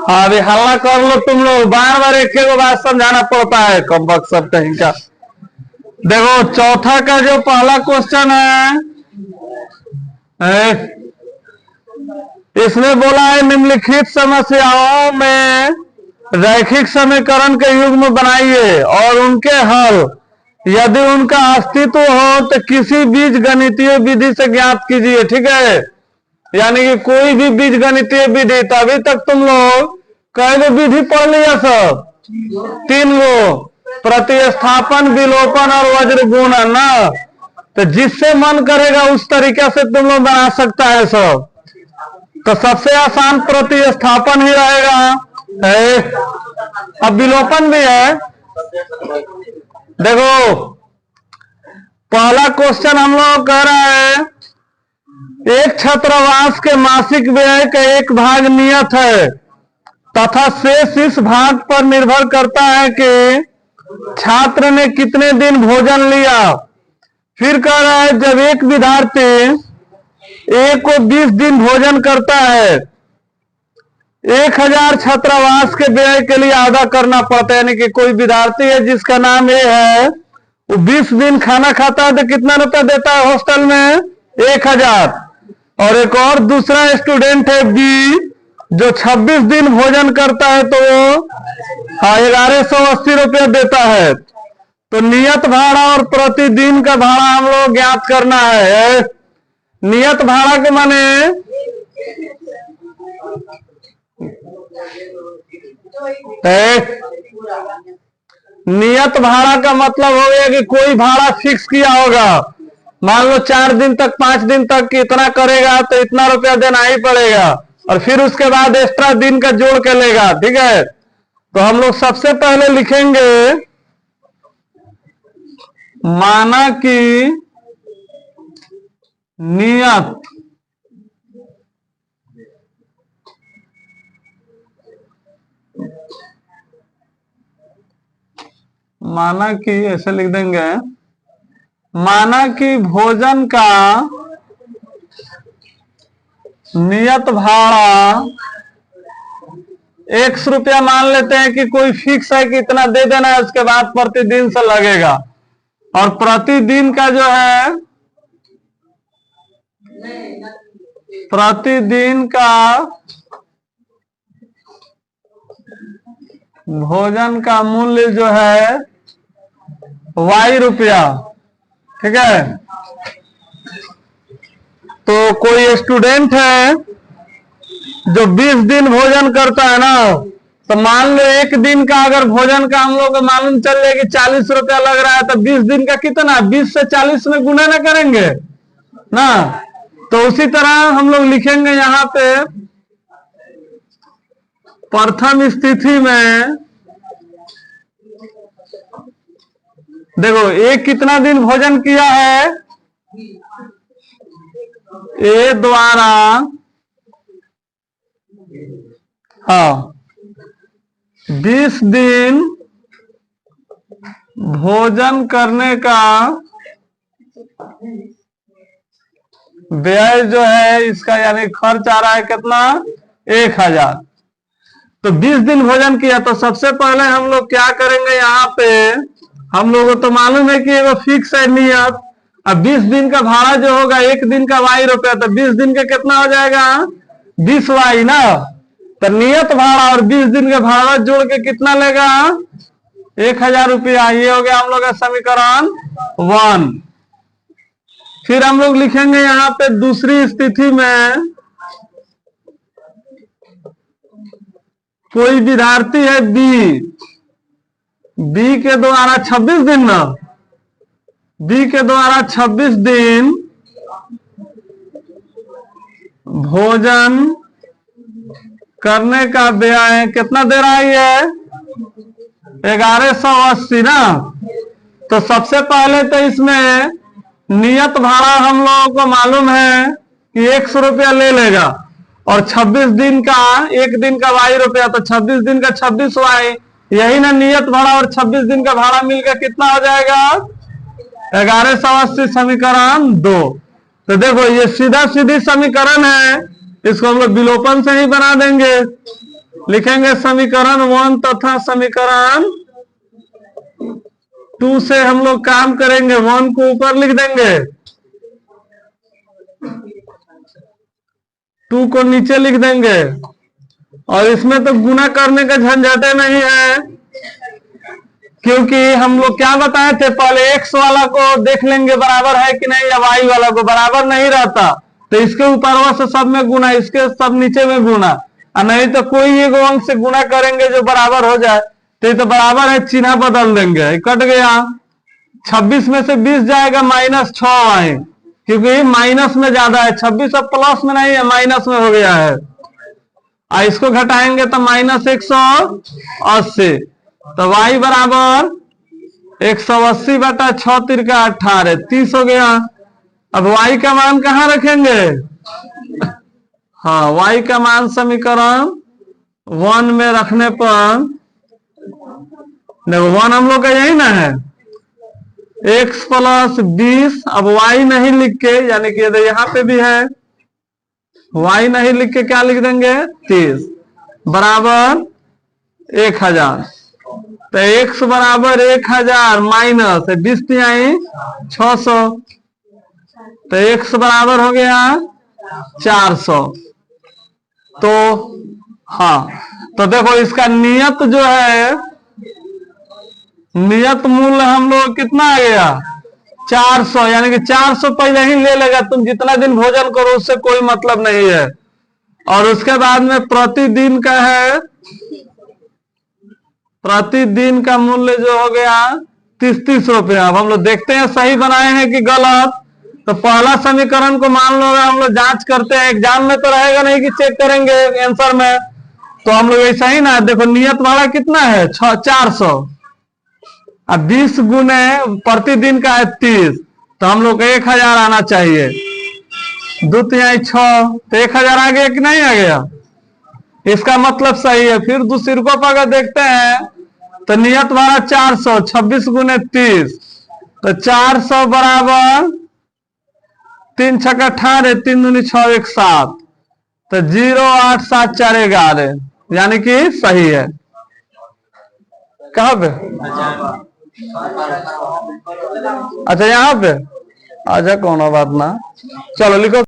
हाँ अभी हल्ला कर लो तुम लोग, बार बार एक एक बात समझाना पड़ता है, कम वक्त सब कहीं का। देखो चौथा का जो पहला क्वेश्चन है, इसमें बोला है निम्नलिखित समस्याओं में रैखिक समीकरण के युग्म बनाइए और उनके हल यदि उनका अस्तित्व हो तो किसी बीज गणितीय विधि से ज्ञात कीजिए। ठीक है, यानी कि कोई भी बीज गणितीय विधि, तो अभी तक तुम लोग कई गो विधि पढ़ लिया सब, 3 गो, प्रतिस्थापन, विलोपन और वज्र गुणन ना। तो जिससे मन करेगा उस तरीके से तुम लोग बना सकता है सब। तो सबसे आसान प्रतिस्थापन ही रहेगा। अब विलोपन भी है। देखो पहला क्वेश्चन हम लोग कह रहा है, एक छात्रावास के मासिक व्यय का एक भाग नियत है तथा शेष इस भाग पर निर्भर करता है कि छात्र ने कितने दिन भोजन लिया। फिर कह रहा है जब एक विद्यार्थी एक को 20 दिन भोजन करता है, 1000 छात्रावास के व्यय के लिए अदा करना पड़ता है। यानी कि कोई विद्यार्थी है जिसका नाम ए है, वो 20 दिन खाना खाता है तो कितना रुपया देता है हॉस्टल में? 1000। और एक और दूसरा स्टूडेंट है बी, जो 26 दिन भोजन करता है तो वो 1180 रुपया देता है। तो नियत भाड़ा और प्रतिदिन का भाड़ा हम लोग ज्ञात करना है। नियत भाड़ा के माने नियत भाड़ा का मतलब हो गया कि कोई भाड़ा फिक्स किया होगा। मान लो 4 दिन तक 5 दिन तक इतना करेगा तो इतना रुपया देना ही पड़ेगा, और फिर उसके बाद एक्स्ट्रा दिन का जोड़ के लेगा। ठीक है, तो हम लोग सबसे पहले लिखेंगे माना कि नियत माना कि, ऐसे लिख देंगे, माना कि भोजन का नियत भाड़ा 100 रुपया मान लेते हैं कि कोई फिक्स है कि इतना दे देना है, उसके बाद प्रतिदिन से लगेगा। और प्रतिदिन का जो है, प्रतिदिन का भोजन का मूल्य जो है Y रुपया। ठीक है, तो कोई स्टूडेंट है जो 20 दिन भोजन करता है ना, तो मान लो एक दिन का अगर भोजन का हम लोग को मालूम चल जाए कि 40 रुपया लग रहा है, तो 20 दिन का कितना, 20 से 40 में गुणा ना करेंगे ना। तो उसी तरह हम लोग लिखेंगे यहाँ पे प्रथम स्थिति में, देखो एक कितना दिन भोजन किया है, ए द्वारा 20 दिन भोजन करने का व्यय जो है इसका, यानी खर्च आ रहा है कितना, 1000। तो 20 दिन भोजन किया, तो सबसे पहले हम लोग क्या करेंगे, यहाँ पे हम लोगों को तो मालूम है कि वो फिक्स है नियत। अब 20 दिन का भाड़ा जो होगा, एक दिन का Y रुपया, तो 20 दिन का कितना हो जाएगा, 20Y ना। तो नियत भाड़ा और 20 दिन का भाड़ा जोड़ के कितना लेगा, 1000 रुपया। ये हो गया हम लोग का समीकरण 1। फिर हम लोग लिखेंगे यहाँ पे दूसरी स्थिति में, कोई विद्यार्थी है बी के द्वारा 26 दिन ना, बी के द्वारा 26 दिन भोजन करने का व्यय कितना दे रहा है, 1180 ना। तो सबसे पहले तो इसमें नियत भाड़ा हम लोगों को मालूम है कि 100 रुपया ले लेगा, और 26 दिन का, एक दिन का Y रुपया, तो 26 दिन का 26Y, यही ना नियत भाड़ा और 26 दिन का भाड़ा मिलकर कितना हो जाएगा, 1180, समीकरण 2। तो देखो ये सीधा सीधी समीकरण है, इसको हम लोग विलोपन से ही बना देंगे। लिखेंगे समीकरण 1 तथा समीकरण 2 से हम लोग काम करेंगे। 1 को ऊपर लिख देंगे, 2 को नीचे लिख देंगे। और इसमें तो गुना करने का झंझटे नहीं है, क्योंकि हम लोग क्या बताए थे, पहले x वाला को देख लेंगे बराबर है कि नहीं, या y वाला को बराबर नहीं रहता तो इसके ऊपर से सब में गुना, इसके सब नीचे में गुना, और नहीं तो कोई एक अंक से गुना करेंगे जो बराबर हो जाए। तो ये तो बराबर है, चिन्ह बदल देंगे, कट गया। 26 में से 20 जाएगा -6y, क्योंकि माइनस में ज्यादा है। 26 अब प्लस में नहीं है, माइनस में हो गया है। इसको घटाएंगे तो -180, तो y बराबर 180 बटा 6 तिरका 18, 30 हो गया। अब y का मान कहाँ रखेंगे? हाँ, y का मान समीकरण 1 में रखने पर देखो 1 हम लोग का यही ना है, x + 20। अब y नहीं लिख के, यानी कि यहाँ पे भी है, y नहीं लिख के क्या लिख देंगे? 30 बराबर 1000। तो x बराबर 1000 माइनस 20 600, तो x बराबर हो गया 400। तो हाँ, तो देखो इसका नियत जो है, नियत मूल्य हम लोग कितना आ गया? 400, यानी कि 400 पहले ही ले लेगा। तुम जितना दिन भोजन करो उससे कोई मतलब नहीं है। और उसके बाद में प्रतिदिन का है, प्रतिदिन का मूल्य जो हो गया 30 रुपया। अब हम लोग देखते हैं सही बनाए हैं कि गलत। तो पहला समीकरण को मान लो हम लोग जांच करते हैं, एग्जाम में तो रहेगा नहीं कि चेक करेंगे आंसर में, तो हम लोग ऐसा ही ना, देखो नियत वाला कितना है 400, अब 20 गुने प्रतिदिन का है 30, तो हम लोग 1000 आना चाहिए। 2 × 6, तो 1000 आ गया कि नहीं आ गया? इसका मतलब सही है। फिर दूसरी को अगर देखते हैं तो नियत वाला 400, 26 गुने 30, तो 400 बराबर 3 × 6 = 18, 3 दूनी 6 1 7, तो 08741, यानी कि सही है। कहाँ पे? अच्छा यहाँ पे, अच्छा कोनो बात ना, चलो लिखो।